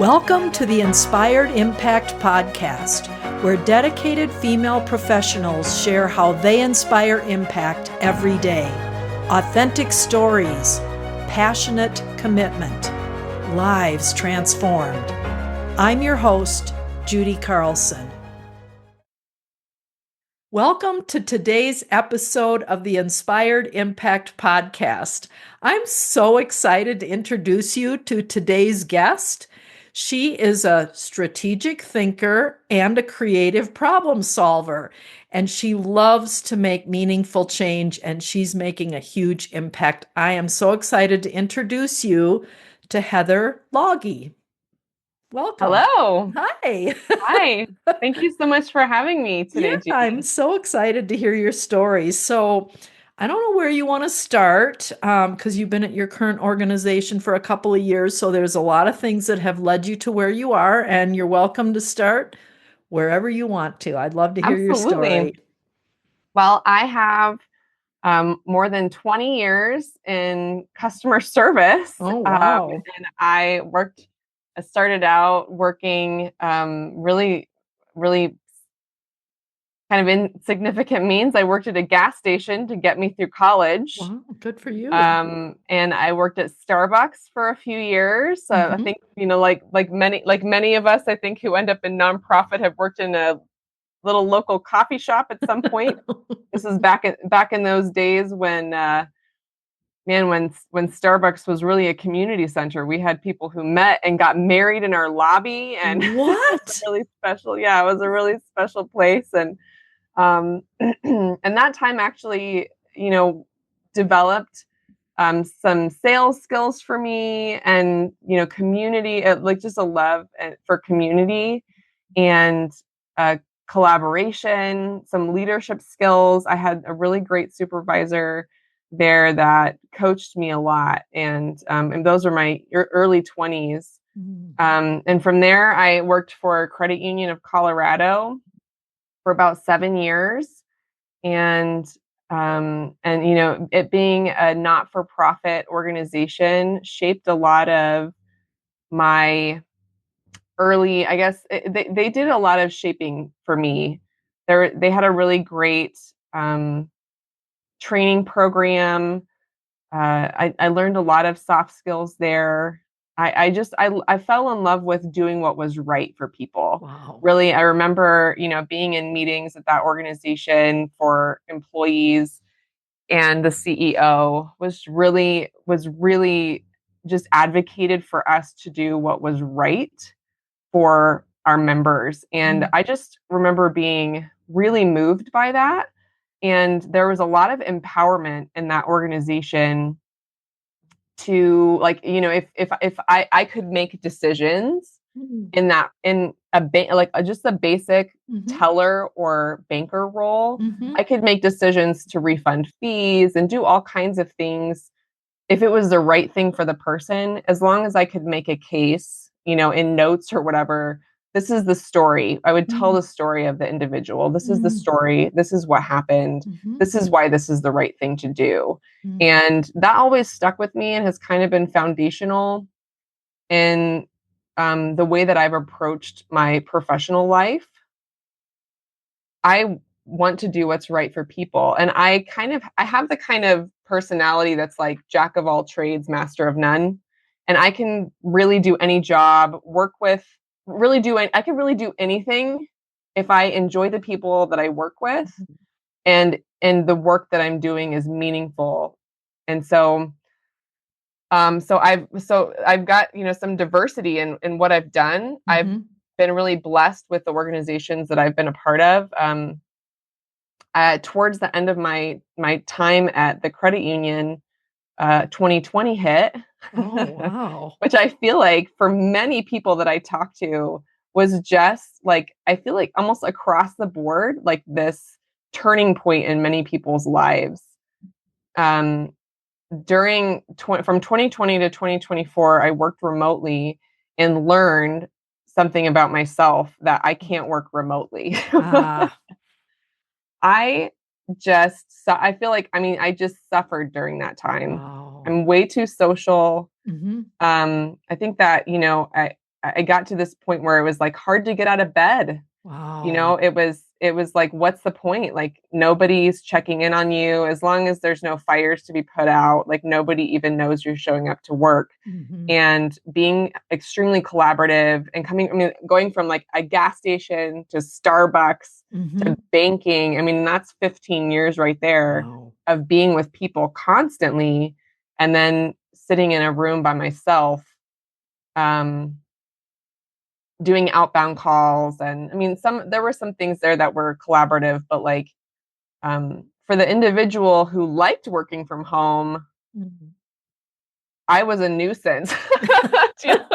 Welcome to the Inspired Impact Podcast, where dedicated female professionals share how they inspire impact every day. Authentic stories, passionate commitment, lives transformed. I'm your host, Judy Carlson. Welcome to today's episode of the Inspired Impact Podcast. I'm so excited to introduce you to today's guest. She is a strategic thinker and a creative problem solver, and she loves to make meaningful change, and she's making a huge impact. I am so excited to introduce you to Heather Lagge. Welcome. Hello. Hi. Hi. Thank you so much for having me today, Judy. I'm so excited to hear your story. So I don't know where you want to start because you've been at your current organization for a couple of years. So there's a lot of things that have led you to where you are, and you're welcome to start wherever you want to. I'd love to hear your story. Well, I have more than 20 years in customer service. Oh, wow. And I started out working really kind of insignificant means. I worked at a gas station to get me through college. Wow, good for you. And I worked at Starbucks for a few years. I think, like many of us, I think, who end up in nonprofit have worked in a little local coffee shop at some point. This is back in those days when Starbucks was really a community center. We had people who met and got married in our lobby, and what? It was really special. Yeah, it was a really special place, and and that time actually, developed some sales skills for me, and community, just a love for community and collaboration, some leadership skills. I had a really great supervisor there that coached me a lot, and those were my early 20s. And from there, I worked for Credit Union of Colorado for about 7 years, and it being a not-for-profit organization shaped a lot of my early, I guess. They did a lot of shaping for me. They had a really great training program. I learned a lot of soft skills there. I fell in love with doing what was right for people. Wow. Really, I remember, being in meetings at that organization for employees, and the CEO was really just advocated for us to do what was right for our members. And I just remember being really moved by that. And there was a lot of empowerment in that organization to, if I could make decisions in just a basic teller or banker role, I could make decisions to refund fees and do all kinds of things if it was the right thing for the person, as long as I could make a case, in notes or whatever. This is the story. I would tell the story of the individual. This is the story. This is what happened. This is why this is the right thing to do. And that always stuck with me and has kind of been foundational in the way that I've approached my professional life. I want to do what's right for people. And I have the kind of personality that's like jack of all trades, master of none. And I can really do any job, I can really do anything if I enjoy the people that I work with, and the work that I'm doing is meaningful. And so I've got, some diversity in what I've done. I've been really blessed with the organizations that I've been a part of. Towards the end of my time at the credit union, 2020 hit. Oh, wow. Which I feel like for many people that I talked to was just like, I feel like almost across the board, like this turning point in many people's lives. From 2020 to 2024, I worked remotely and learned something about myself, that I can't work remotely. I feel like, I just suffered during that time. Wow. I'm way too social. I think that, I got to this point where it was like hard to get out of bed. Wow. It was like, what's the point? Like nobody's checking in on you as long as there's no fires to be put out. Like nobody even knows you're showing up to work. Mm-hmm. And being extremely collaborative and going from like a gas station to Starbucks Mm-hmm. to banking. I mean, that's 15 years right there Wow. of being with people constantly and then sitting in a room by myself, um, doing outbound calls. And I mean, there were some things there that were collaborative, but like, for the individual who liked working from home, Mm-hmm. I was a nuisance. You know?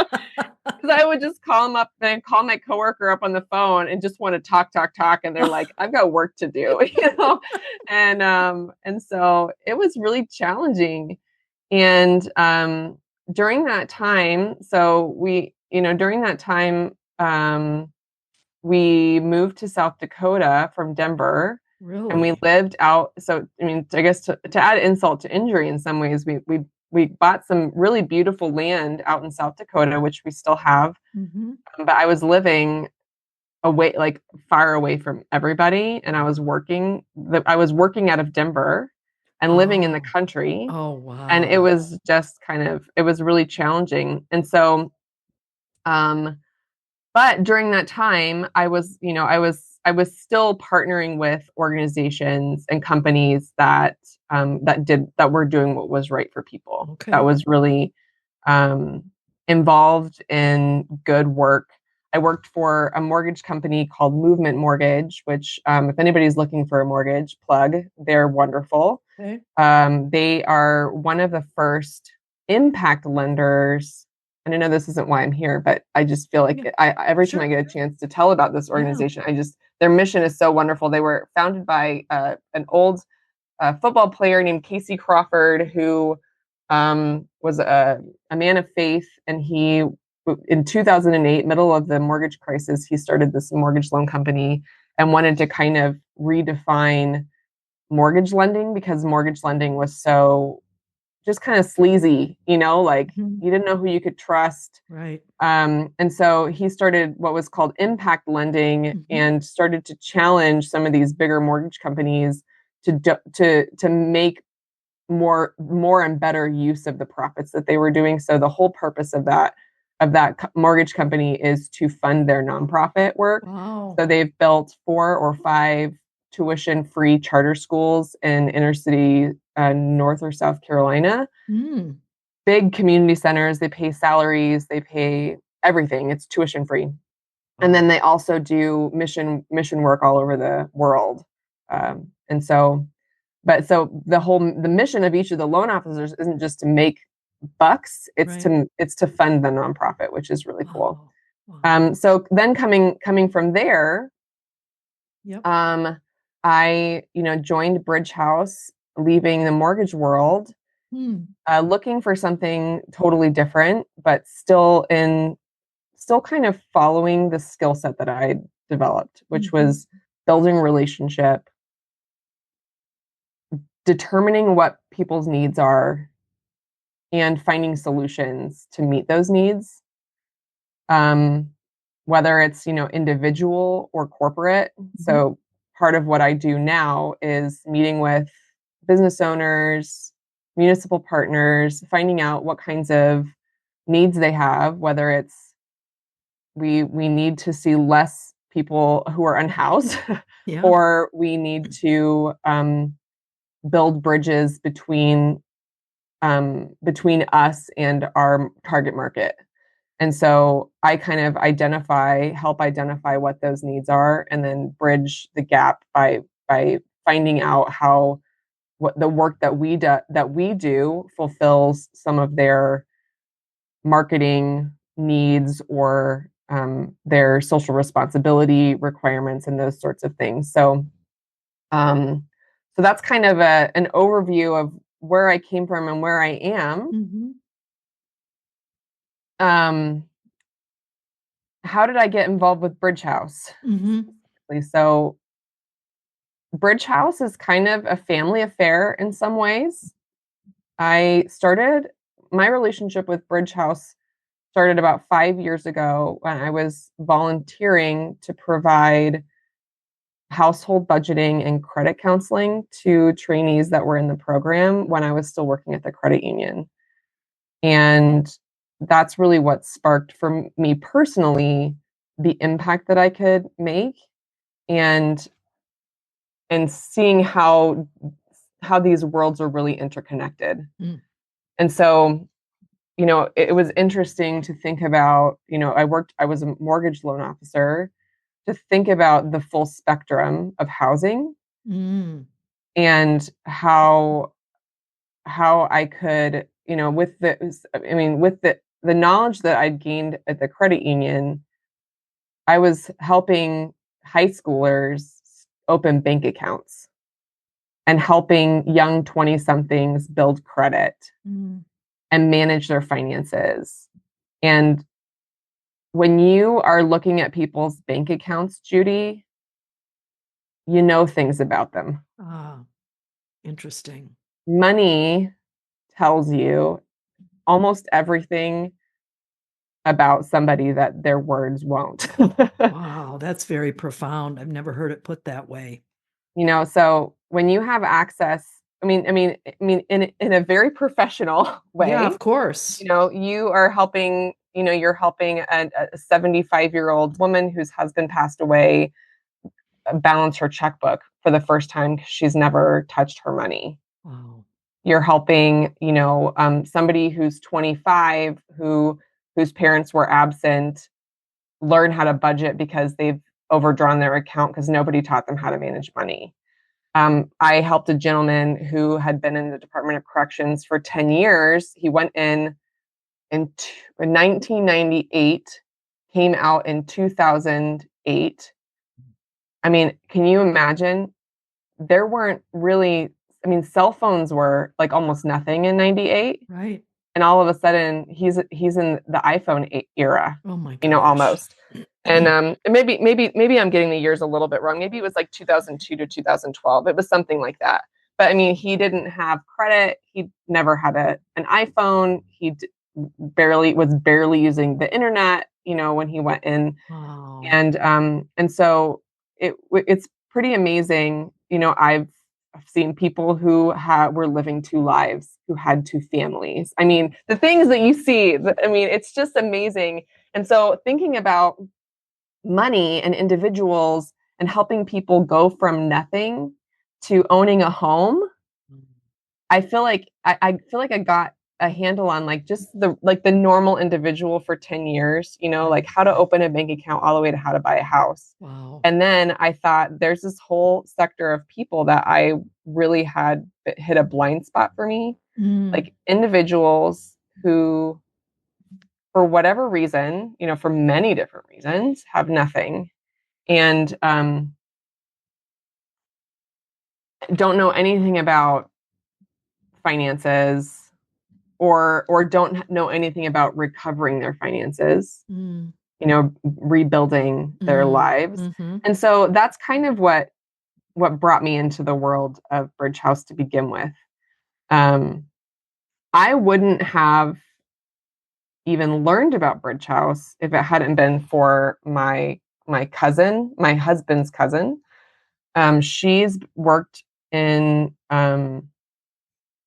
Because I would just call them up and call my coworker up on the phone and just want to talk, and they're like, "I've got work to do," you know, and so it was really challenging. And during that time, during that time, we moved to South Dakota from Denver, and we Really? lived out. So I mean, I guess to add insult to injury, in some ways, we bought some really beautiful land out in South Dakota, which we still have. Mm-hmm. But I was living away, like far away from everybody, and I was working out of Denver and living in the Oh. country, Oh, and it wow. was just it was really challenging. And so, um, but during that time, I was still partnering with organizations and companies that were doing what was right for people. That Okay. was really um, involved in good work. I worked for a mortgage company called Movement Mortgage, which, if anybody's looking for a mortgage, plug, they're wonderful. Okay. They are one of the first impact lenders. And I know this isn't why I'm here, but I just feel like Yeah. every time I Sure. get a chance to tell about this Yeah. organization, their mission is so wonderful. They were founded by an old football player named Casey Crawford, who was a man of faith. And in 2008, middle of the mortgage crisis, he started this mortgage loan company and wanted to kind of redefine mortgage lending because mortgage lending was so just kind of sleazy, like Mm-hmm. you didn't know who you could trust. Right. And so he started what was called impact lending Mm-hmm. and started to challenge some of these bigger mortgage companies to make more and better use of the profits that they were doing. So the whole purpose of that mortgage company is to fund their nonprofit work. Wow. So they've built 4 or 5 tuition-free charter schools in inner city North or South Carolina. Mm. Big community centers. They pay salaries. They pay everything. It's tuition free. And Wow. then they also do mission work all over the world. And so so the mission of each of the loan officers isn't just to make bucks, Right. it's to fund the nonprofit, which is really cool. Wow. Wow. So then coming from there, Yep. um, I joined Bridge House, leaving the mortgage world, Hmm. looking for something totally different, but still kind of following the skill set that I developed, which Mm-hmm. was building relationship, determining what people's needs are, and finding solutions to meet those needs. Um, whether it's individual or corporate. Mm-hmm. So part of what I do now is meeting with business owners, municipal partners, finding out what kinds of needs they have, whether it's we need to see less people who are unhoused, Yeah. or we need to build bridges between us and our target market. And so I kind of help identify what those needs are, and then bridge the gap by finding out how what the work that we do fulfills some of their marketing needs or their social responsibility requirements and those sorts of things. Um, so that's kind of an overview of where I came from and where I am. Mm-hmm. Um, how did I get involved with Bridge House? Mm-hmm. So Bridge House is kind of a family affair in some ways. I started my relationship with Bridge House started about 5 years ago when I was volunteering to provide household budgeting and credit counseling to trainees that were in the program when I was still working at the credit union. And that's really what sparked for me personally the impact that I could make, and seeing how these worlds are really interconnected. Mm. And so, it was interesting to think about, I was a mortgage loan officer, to think about the full spectrum of housing, Mm. and how I could, with the knowledge that I'd gained at the credit union, I was helping high schoolers open bank accounts and helping young 20 somethings build credit and manage their finances. And when you are looking at people's bank accounts, Judy, you know things about them. Ah, interesting. Money tells you almost everything about somebody that their words won't. Wow, that's very profound. I've never heard it put that way. So when you have access, in a very professional way, Yeah, of course. you are helping, you're helping a 75-year-old woman whose husband passed away balance her checkbook for the first time because she's never touched her money. Wow. You're helping, somebody who's 25 whose parents were absent learn how to budget because they've overdrawn their account because nobody taught them how to manage money. I helped a gentleman who had been in the Department of Corrections for 10 years. He went in 1998, came out in 2008. Can you imagine? There weren't really, cell phones were like almost nothing in 98. Right. And all of a sudden he's in the iPhone era. Oh my gosh. Almost. And maybe I'm getting the years a little bit wrong. Maybe it was like 2002 to 2012. It was something like that. But he didn't have credit. He never had an iPhone. He was barely using the internet, when he went in. Wow. And so it's pretty amazing. I've seen people who were living two lives, who had two families. The things that you see, it's just amazing. And so thinking about money and individuals and helping people go from nothing to owning a home, I feel like I got a handle on just the normal individual for 10 years, like how to open a bank account all the way to how to buy a house. Wow. And then I thought there's this whole sector of people that I really had hit a blind spot for me, like individuals who, for whatever reason, for many different reasons, have nothing and don't know anything about finances, or don't know anything about recovering their finances, rebuilding their lives. And so that's kind of what brought me into the world of Bridge House to begin with. I wouldn't have even learned about Bridge House if it hadn't been for my cousin, my husband's cousin. She's worked in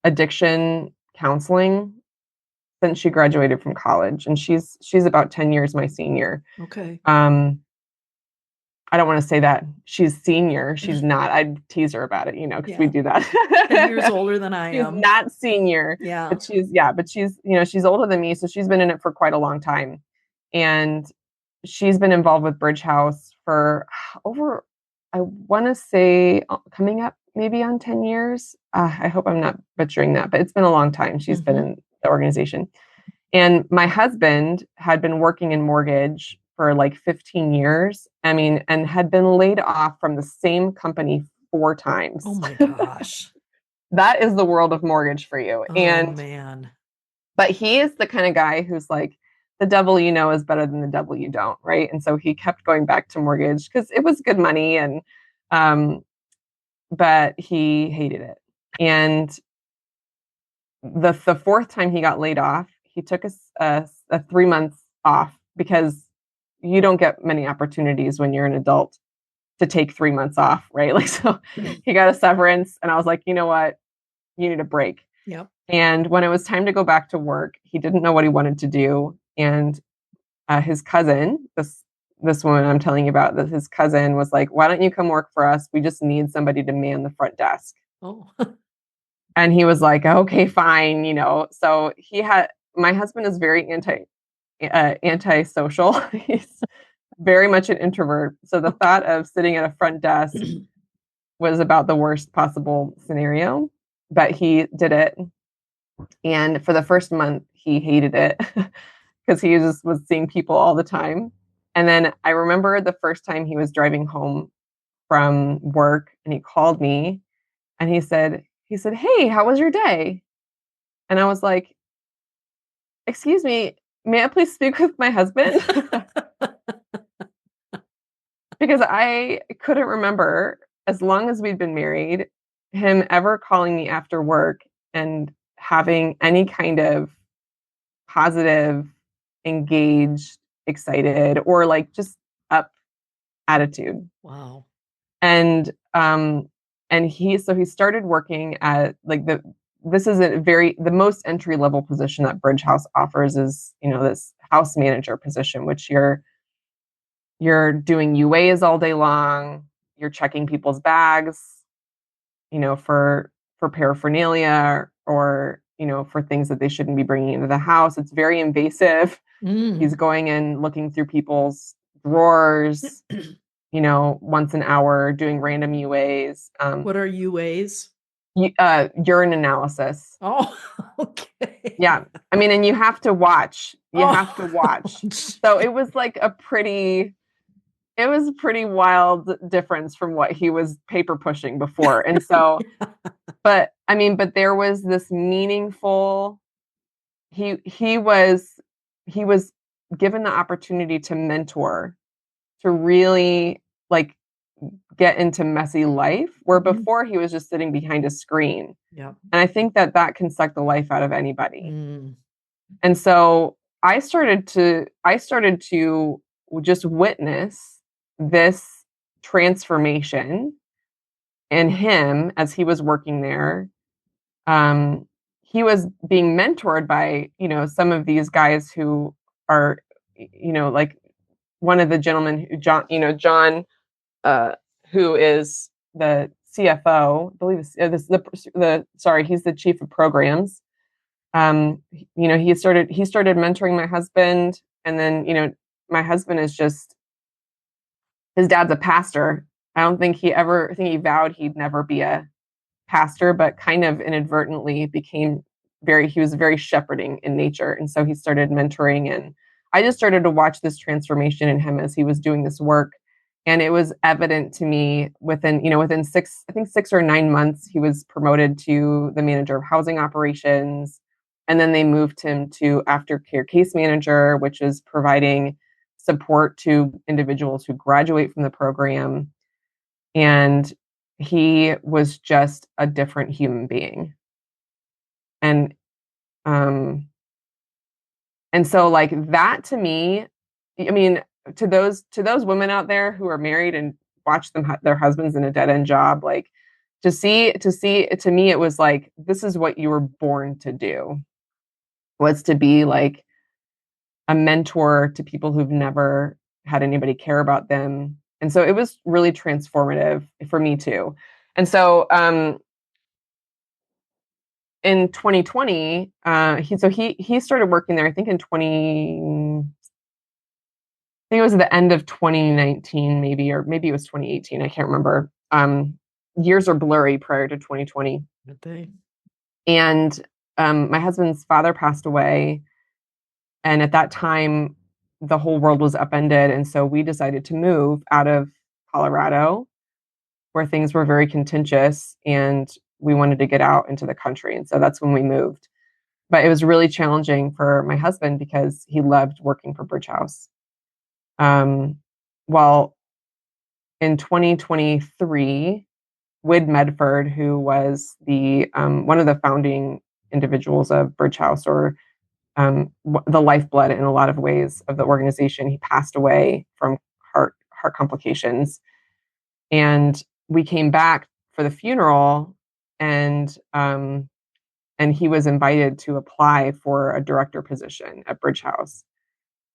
addiction counseling since she graduated from college, and she's about 10 years my senior. Okay. I don't want to say that she's senior. She's not. I'd tease her about it, because we do that. 10 years older than I am. She's not senior. Yeah. But she's older than me, so she's been in it for quite a long time. And she's been involved with Bridge House for over, I want to say, coming up maybe on 10 years. I hope I'm not butchering that, but it's been a long time she's been in the organization. And my husband had been working in mortgage for like 15 years. And had been laid off from the same company 4 times. Oh my gosh. That is the world of mortgage for you. Oh, and man. But he is the kind of guy who's like, the devil you know is better than the devil you don't, right? And so he kept going back to mortgage because it was good money, and but he hated it. And the 4th time he got laid off, he took a 3 months off because you don't get many opportunities when you're an adult to take 3 months off, right? Like, so he got a severance, and I was like, you know what? You need a break. Yep. And when it was time to go back to work, he didn't know what he wanted to do. And his cousin, this woman I'm telling you about, that his cousin was like, why don't you come work for us? We just need somebody to man the front desk. Oh. And he was like, okay, fine, So my husband is very antisocial. He's very much an introvert. So the thought of sitting at a front desk was about the worst possible scenario, but he did it. And for the first month, he hated it because he just was seeing people all the time. And then I remember the first time he was driving home from work, and he called me, and he said, hey, how was your day? And I was like, excuse me, may I please speak with my husband? Because I couldn't remember, as long as we'd been married, him ever calling me after work and having any kind of positive, engaged, excited, or like just up attitude. Wow. And he started working at like this is the most entry level position that Bridge House offers is, this house manager position, which you're doing UAs all day long, you're checking people's bags, for paraphernalia or, for things that they shouldn't be bringing into the house. It's very invasive. He's going in, looking through people's drawers, once an hour, doing random UAs. What are UAs? Urine analysis. Oh, okay. Yeah. I mean, and you have to watch. Have to watch. So it was like a pretty wild difference from what he was paper pushing before. And so, but there was this meaningful, he was given the opportunity to mentor, to really like get into messy life, where before he was just sitting behind a screen. Yeah. And I think that can suck the life out of anybody. And so I started to just witness this transformation in him as he was working there. He was being mentored by, some of these guys who are, like one of the gentlemen who John, who is the CFO, I believe he's the chief of programs. He started mentoring my husband, and then, my husband is just, his dad's a pastor. I think he vowed he'd never be a pastor, but kind of inadvertently he was very shepherding in nature. And so he started mentoring, and I just started to watch this transformation in him as he was doing this work. And it was evident to me within 6 or 9 months, he was promoted to the manager of housing operations. And then they moved him to aftercare case manager, which is providing support to individuals who graduate from the program. And he was just a different human being. And so like that to me, I mean, to those women out there who are married and watch their husbands in a dead end job, like to me, it was like, this is what you were born to do, was to be like a mentor to people who've never had anybody care about them. And so it was really transformative for me too. And so, in 2020, he started working there, I think it was the end of 2019, maybe, or maybe it was 2018. I can't remember. Years are blurry prior to 2020. And my husband's father passed away. And at that time, the whole world was upended. And so we decided to move out of Colorado, where things were very contentious, and we wanted to get out into the country. And so that's when we moved. But it was really challenging for my husband because he loved working for Bridge House. Well, in 2023, Wid Medford, who was the one of the founding individuals of Bridge House, or the lifeblood in a lot of ways of the organization. He passed away from heart complications, and we came back for the funeral, and he was invited to apply for a director position at Bridge House.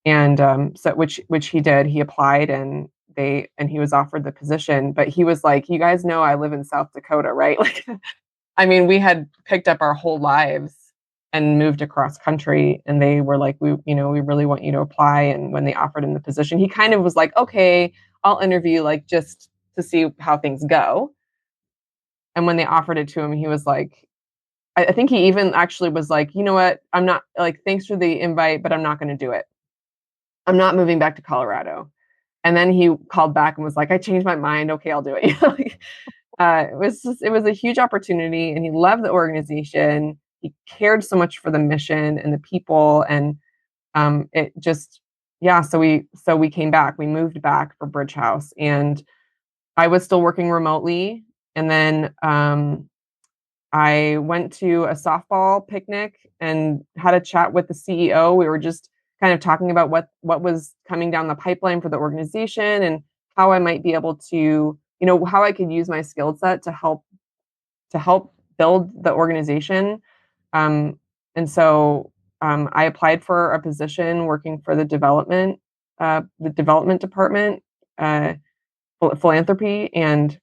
And so which he did. He applied, and he was offered the position. But he was like, "You guys know I live in South Dakota, right?" Like, I mean, we had picked up our whole lives and moved across country, and they were like, "We really want you to apply." And when they offered him the position, he kind of was like, "Okay, I'll interview, like, just to see how things go." And when they offered it to him, he was like, I think he even actually was like, "You know what? I'm not, like, thanks for the invite, but I'm not going to do it. I'm not moving back to Colorado." And then he called back and was like, "I changed my mind. Okay, I'll do it." It was a huge opportunity, and he loved the organization. He cared so much for the mission and the people, and it just, yeah. So we came back. We moved back for Bridge House, and I was still working remotely. And then I went to a softball picnic and had a chat with the CEO. We were just kind of talking about what was coming down the pipeline for the organization, and how I might be able to, how I could use my skill set to help build the organization. Um, and so I applied for a position working for the development department, uh, philanthropy, and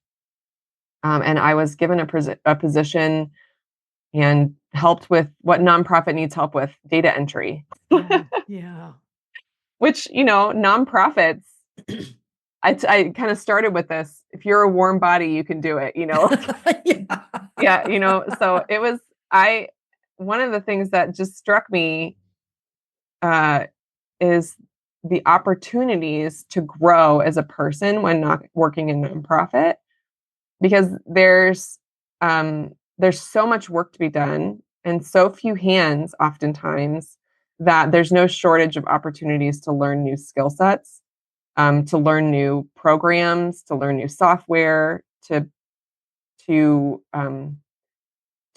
I was given a position and helped with what nonprofit needs help with: data entry. Oh, yeah. Which, nonprofits, I kind of started with this: if you're a warm body, you can do it, Yeah. Yeah, so it was, one of the things that just struck me uh, is the opportunities to grow as a person when not working in nonprofit, because there's so much work to be done and so few hands oftentimes, that there's no shortage of opportunities to learn new skill sets, to learn new programs, to learn new software, to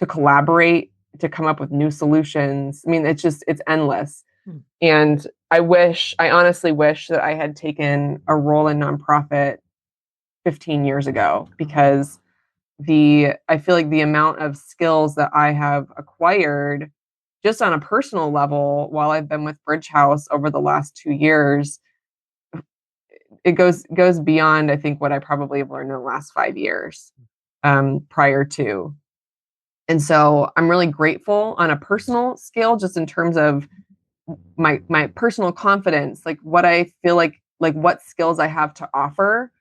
collaborate, to come up with new solutions. I mean, it's endless. Hmm. And I honestly wish that I had taken a role in nonprofit 15 years ago, because I feel like the amount of skills that I have acquired just on a personal level while I've been with Bridge House over the last 2 years, it goes beyond, I think, what I probably have learned in the last 5 years, prior to. And so I'm really grateful on a personal scale, just in terms of my personal confidence, like what I feel like what skills I have to offer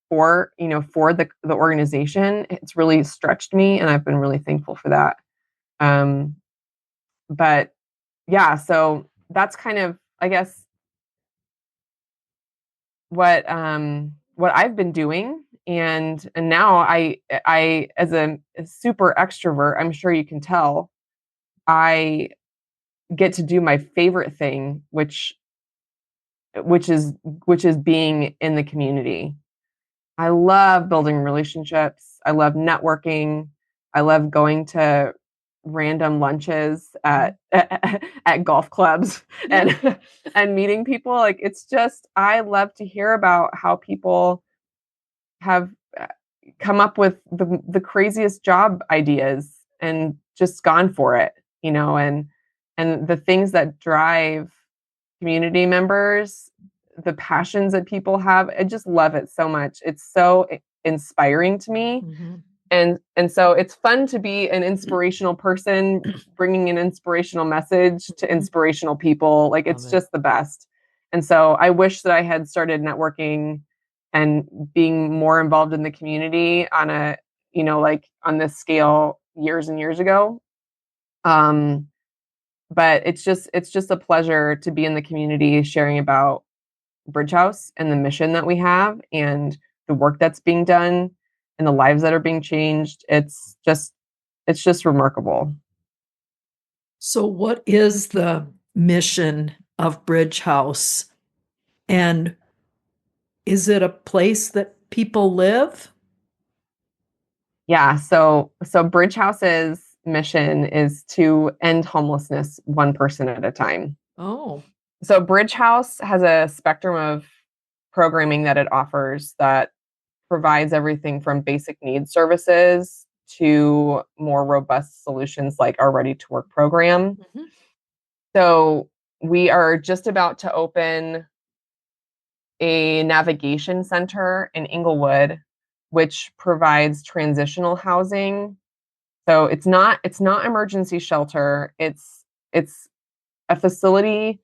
for the organization. It's really stretched me, and I've been really thankful for that. Um, but yeah, so that's kind of, I guess, what I've been doing. And now I as a super extrovert, I'm sure you can tell, I get to do my favorite thing, which is being in the community. I love building relationships. I love networking. I love going to random lunches at golf clubs, Yeah. and meeting people. Like, it's just, I love to hear about how people have come up with the craziest job ideas and just gone for it, and the things that drive community members, the passions that people have. I just love it so much. It's so inspiring to me. Mm-hmm. And so it's fun to be an inspirational person, bringing an inspirational message to inspirational people. Like, it's just the best. And so I wish that I had started networking and being more involved in the community on a, like, on this scale years and years ago. But it's just a pleasure to be in the community, sharing about Bridge House and the mission that we have, and the work that's being done, and the lives that are being changed. It's just remarkable. So, what is the mission of Bridge House? And is it a place that people live? Yeah. So Bridge House's mission is to end homelessness one person at a time. Oh. So Bridge House has a spectrum of programming that it offers that provides everything from basic needs services to more robust solutions like our Ready to Work program. Mm-hmm. So we are just about to open a navigation center in Inglewood, which provides transitional housing. So it's not emergency shelter. It's a facility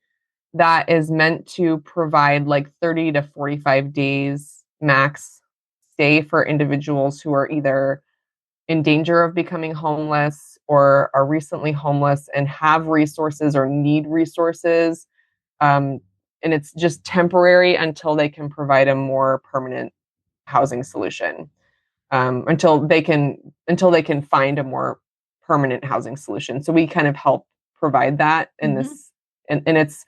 that is meant to provide like 30 to 45 days max stay for individuals who are either in danger of becoming homeless or are recently homeless and have resources or need resources. And it's just temporary until they can provide a more permanent housing solution. Until they can find a more permanent housing solution. So we kind of help provide that in this, and it's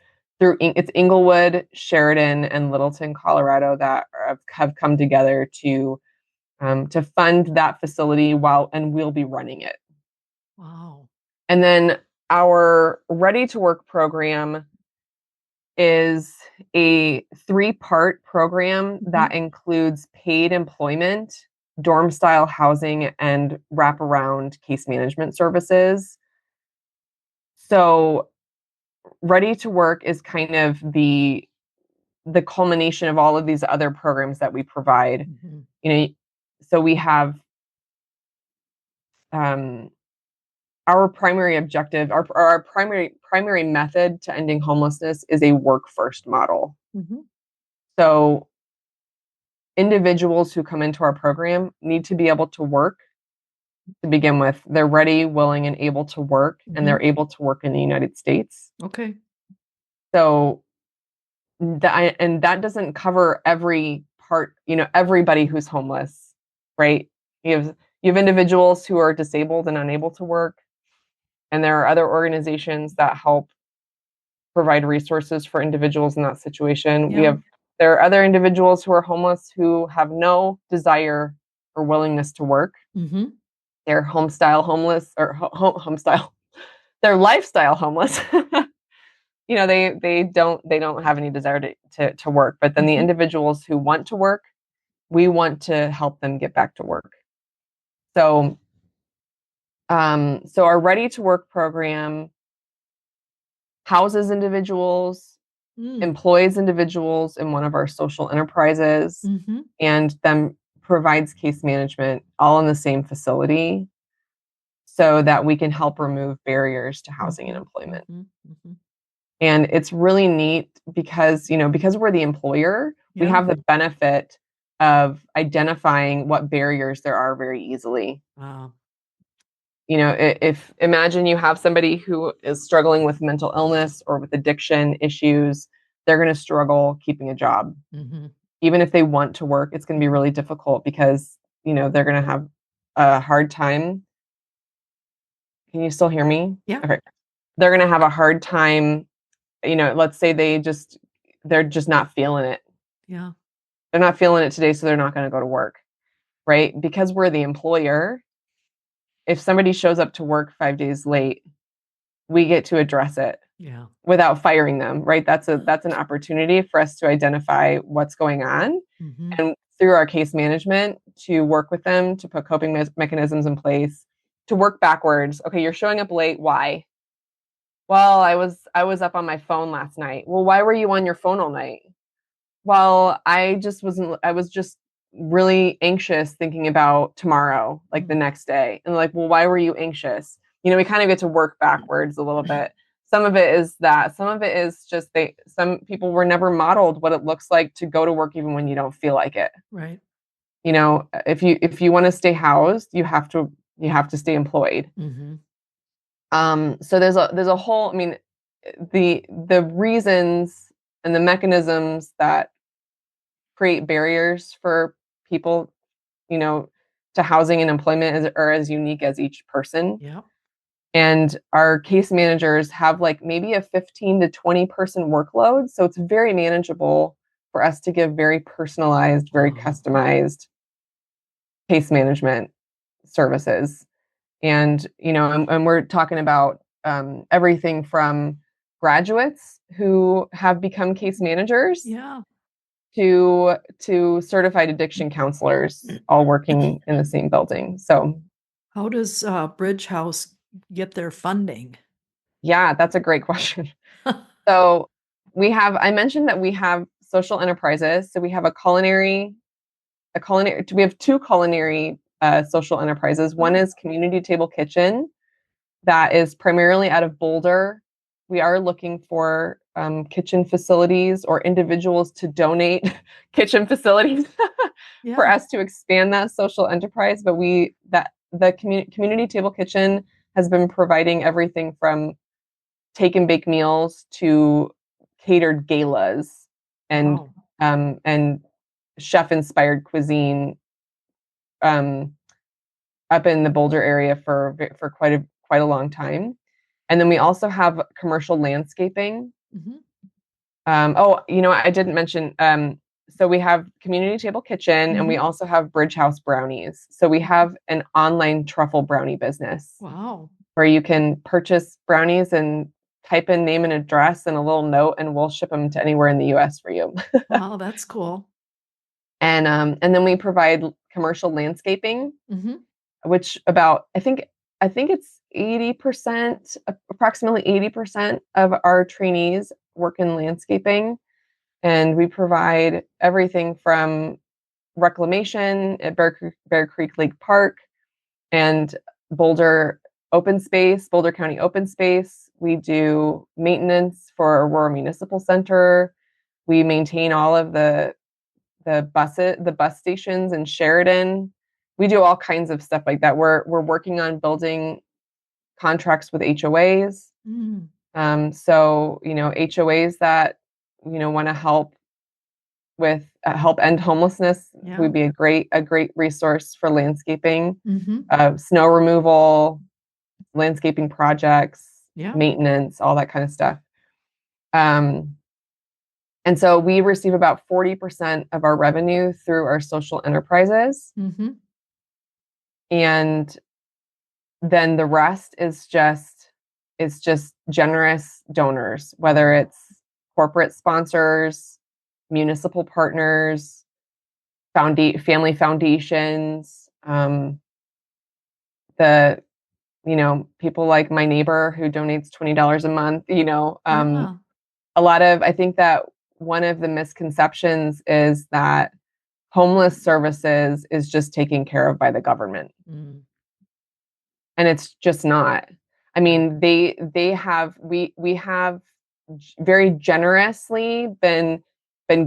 Inglewood, Sheridan, and Littleton, Colorado that have come together to fund that facility and we'll be running it. Wow. And then our Ready to Work program is a 3-part program that includes paid employment, dorm style housing, and wraparound case management services. So Ready to Work is kind of the culmination of all of these other programs that we provide. So we have our primary objective, our primary method to ending homelessness is a work first model. So individuals who come into our program need to be able to work to begin with. They're ready, willing, and able to work, and they're able to work in the United States. Okay. So that doesn't cover every part, everybody who's homeless, right? You have individuals who are disabled and unable to work, and there are other organizations that help provide resources for individuals in that situation. Yeah. There are other individuals who are homeless who have no desire or willingness to work. They're homestyle homeless or homestyle. They're lifestyle homeless. They don't have any desire to work. But then the individuals who want to work, we want to help them get back to work. So our Ready to Work program houses individuals, employs individuals in one of our social enterprises, and then provides case management all in the same facility so that we can help remove barriers to housing and employment. And it's really neat because we're the employer, we have the benefit of identifying what barriers there are very easily. Wow. If imagine you have somebody who is struggling with mental illness or with addiction issues, they're going to struggle keeping a job. Even if they want to work, it's going to be really difficult because, they're going to have a hard time. Can you still hear me? Yeah. Okay. They're going to have a hard time, let's say they're just not feeling it. Yeah. They're not feeling it today, so they're not going to go to work, right? Because we're the employer. If somebody shows up to work 5 days late, we get to address it without firing them, right? That's an opportunity for us to identify what's going on and through our case management to work with them, to put coping mechanisms in place, to work backwards. Okay, you're showing up late. Why? Well, I was up on my phone last night. Well, why were you on your phone all night? Well, I was just really anxious thinking about tomorrow, like the next day. And like, well, why were you anxious? We kind of get to work backwards a little bit. Some of it is that, some of it is just some people were never modeled what it looks like to go to work even when you don't feel like it. Right. If you want to stay housed, you have to stay employed. So there's a whole, the reasons and the mechanisms that create barriers for people, to housing and employment are as unique as each person. Yeah. And our case managers have like maybe a 15 to 20 person workload. So it's very manageable for us to give very personalized, very customized case management services. And we're talking about everything from graduates who have become case managers Yeah. to certified addiction counselors, all working in the same building. So How does Bridge House get their funding? yeah, that's a great question. So I mentioned that we have social enterprises. So we have we have two culinary social enterprises. One is Community Table Kitchen, that is primarily out of Boulder. We are looking for kitchen facilities or individuals to donate kitchen facilities for Yeah. us to expand that social enterprise. But the Community Table Kitchen has been providing everything from take and bake meals to catered galas and Wow. and chef inspired cuisine um, up in the Boulder area for quite a long time. And then we also have commercial landscaping. Mhm. I didn't mention. So we have Community Table Kitchen, and we Mhm. also have Bridge House Brownies. So we have an online truffle brownie business Wow. where you can purchase brownies and type in name and address and a little note, and we'll ship them to anywhere in the U.S. for you. Wow, that's cool. And then we provide commercial landscaping, Mhm. which I think it's 80%, approximately 80% of our trainees work in landscaping. And we provide everything from reclamation at Bear Creek Lake Park and Boulder County open space. We do maintenance for Aurora Municipal Center. We maintain all of the bus stations in Sheridan. We do all kinds of stuff like that. We're working on building contracts with HOAs. Mm. So HOAs that want to help end homelessness Yeah. would be a great resource for landscaping, Mhm. snow removal, landscaping projects, Yeah. maintenance, all that kind of stuff. Um, and so we receive about 40% of our revenue through our social enterprises. Mhm. And then the rest is just generous donors, whether it's corporate sponsors, municipal partners, family foundations, the people like my neighbor who donates $20 a month. Yeah. I think that one of the misconceptions is that homeless services is just taken care of by the government, Mm. and it's just not. I mean, they have we have very generously been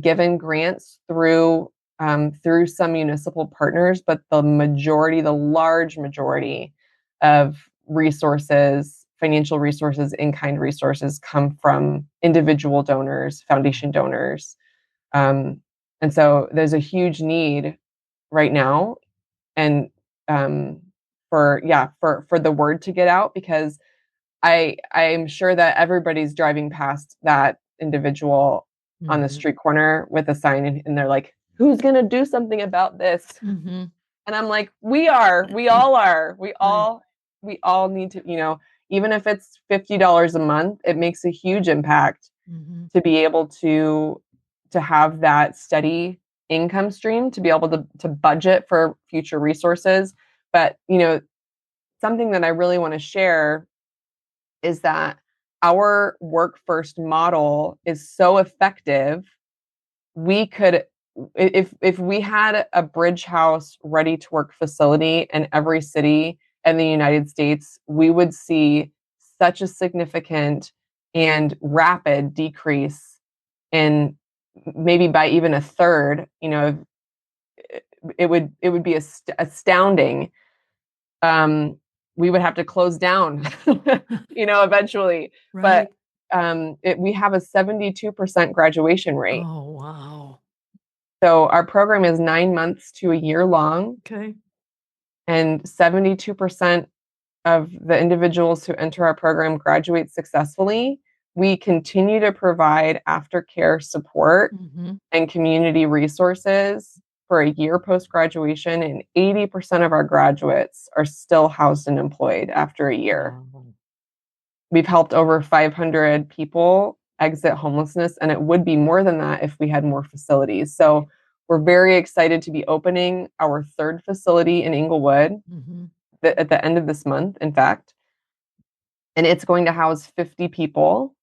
given grants through some municipal partners, but the large majority of financial resources, in-kind resources, come from individual donors, foundation donors. um, and so there's a huge need right now, and um, for the word to get out, because I'm sure that everybody's driving past that individual on the Mhm. street corner with a sign, and they're like, "Who's gonna do something about this?" Mhm. And I'm like, we all are, Right. we all need to, even if it's $50 a month, it makes a huge impact Mhm. to be able to have that steady income stream, to be able to budget for future resources. But something that I really want to share is that our work first model is so effective. We could, if we had a Bridge House ready to work facility in every city in the United States, we would see such a significant and rapid decrease in, maybe by even a third. It would be astounding. um, we would have to close down, eventually. But Right. we have a 72% graduation rate. Oh, wow. So our program is 9 months to a year long, Okay. and 72% of the individuals who enter our program graduate successfully. We continue to provide aftercare support Mhm. and community resources for a year post-graduation, and 80% of our graduates are still housed and employed after a year. Wow. We've helped over 500 people exit homelessness, and it would be more than that if we had more facilities. So we're very excited to be opening our third facility in Inglewood at the end of this month, in fact. And it's going to house 50 people.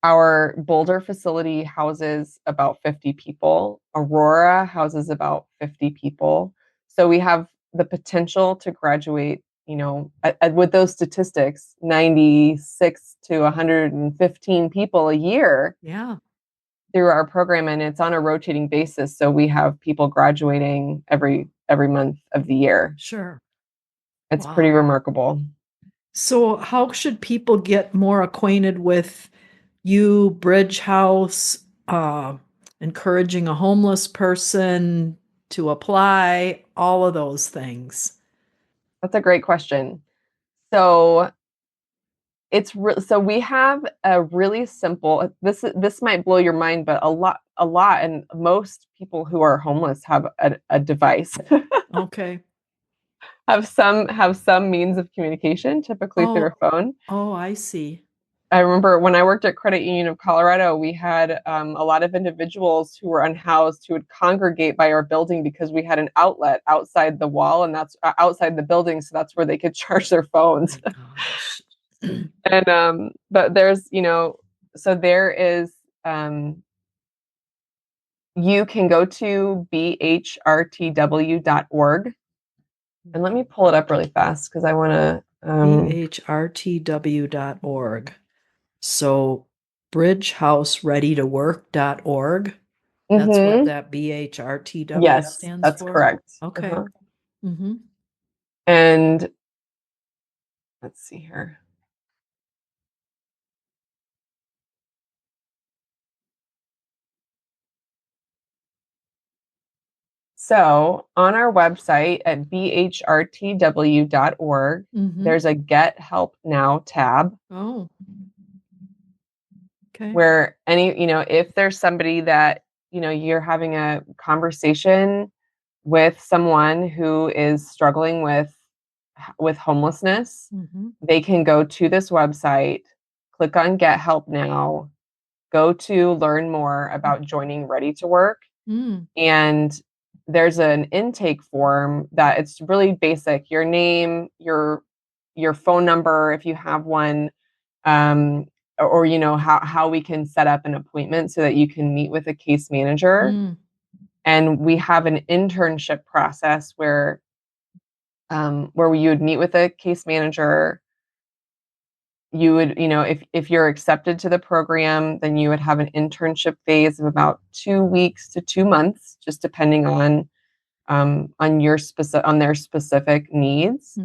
Our Boulder facility houses about 50 people. Aurora houses about 50 people. So we have the potential to graduate, with those statistics, 96 to 115 people a year. Yeah. Through our program, and it's on a rotating basis. So we have people graduating every month of the year. Sure. It's pretty remarkable. So how should people get more acquainted with you, Bridge House, encouraging a homeless person to apply, all of those things? That's a great question. So so we have a really simple, this might blow your mind, but a lot, and most people who are homeless have a device. Okay. have some means of communication, typically through a phone. Oh, I see. I remember when I worked at Credit Union of Colorado, we had a lot of individuals who were unhoused who would congregate by our building because we had an outlet outside the wall, and that's outside the building. So that's where they could charge their phones. Oh my gosh. And, but there's, so there is, you can go to bhrtw.org. And let me pull it up really fast because I want to. bhrtw.org. So bridgehousereadytowork.org. That's what that BHRTW stands that's for? correct. Okay. And let's see here. So on our website at bhrtw.org, there's a Get Help Now tab. Oh. Okay. Where if there's somebody that, you're having a conversation with someone who is struggling with homelessness, they can go to this website, click on Get Help Now, go to learn more about joining Ready to Work. And there's an intake form that it's really basic. Your name, your phone number, if you have one, or how we can set up an appointment so that you can meet with a case manager. And we have an internship process where you would meet with a case manager. You would, if you're accepted to the program, then you would have an internship phase of about 2 weeks to 2 months, just depending on their specific needs.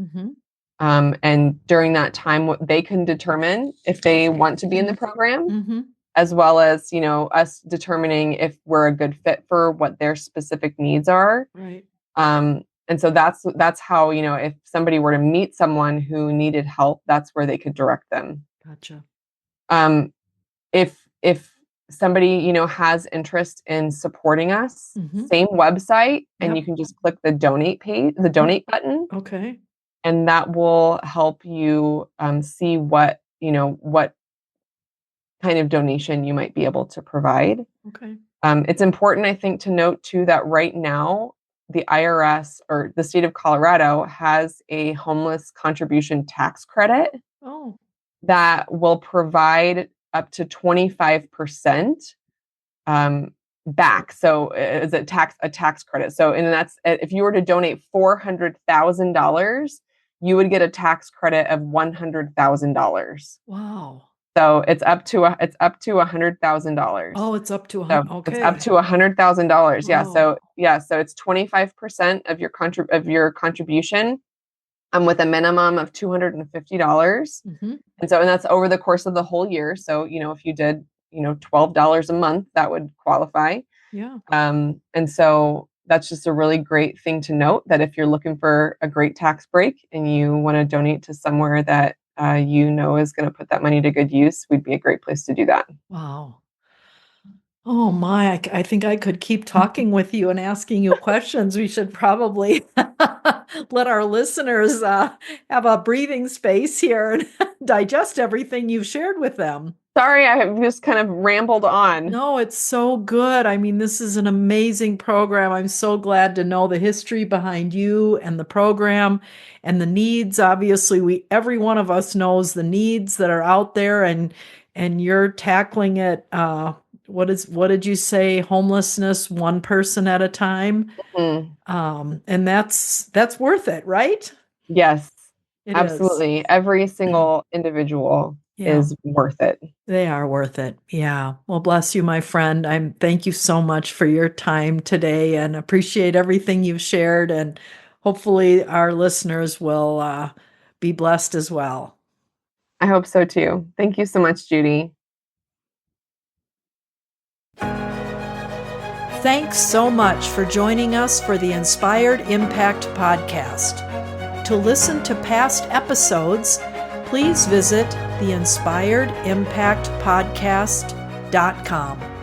And during that time, they can determine if they want to be in the program, as well as, us determining if we're a good fit for what their specific needs are. Right. And so that's how, if somebody were to meet someone who needed help, that's where they could direct them. Gotcha. If somebody, has interest in supporting us, same website, and you can just click the donate button. Okay. And that will help you see what kind of donation you might be able to provide. Okay. It's important, I think, to note too that right now the IRS or the state of Colorado has a homeless contribution tax credit that will provide up to 25% back. So is a tax credit. So, and that's, if you were to donate $400,000, you would get a tax credit of $100,000. Wow. So it's up to $100,000. Oh, it's up to okay. It's up to $100,000. Yeah. So it's 25% of your contribution, with a minimum of $250. And that's over the course of the whole year. So if you did $12 a month, that would qualify. Yeah. And so that's just a really great thing to note, that if you're looking for a great tax break and you want to donate to somewhere that is going to put that money to good use, we'd be a great place to do that. Wow. Oh my, I think I could keep talking with you and asking you questions. We should probably let our listeners have a breathing space here and digest everything you've shared with them. Sorry, I have just kind of rambled on. No, it's so good. I mean, this is an amazing program. I'm so glad to know the history behind you and the program and the needs. Obviously, every one of us knows the needs that are out there, and you're tackling it. What did you say? Homelessness, one person at a time. Mhm. And that's worth it, right? Yes, It is. absolutely. Every single individual Yeah. is worth it. They are worth it. Yeah. Well, bless you, my friend. Thank you so much for your time today and appreciate everything you've shared. And hopefully our listeners will be blessed as well. I hope so too. Thank you so much, Judy. Thanks so much for joining us for the Inspired Impact podcast. To listen to past episodes, please visit theinspiredimpactpodcast.com.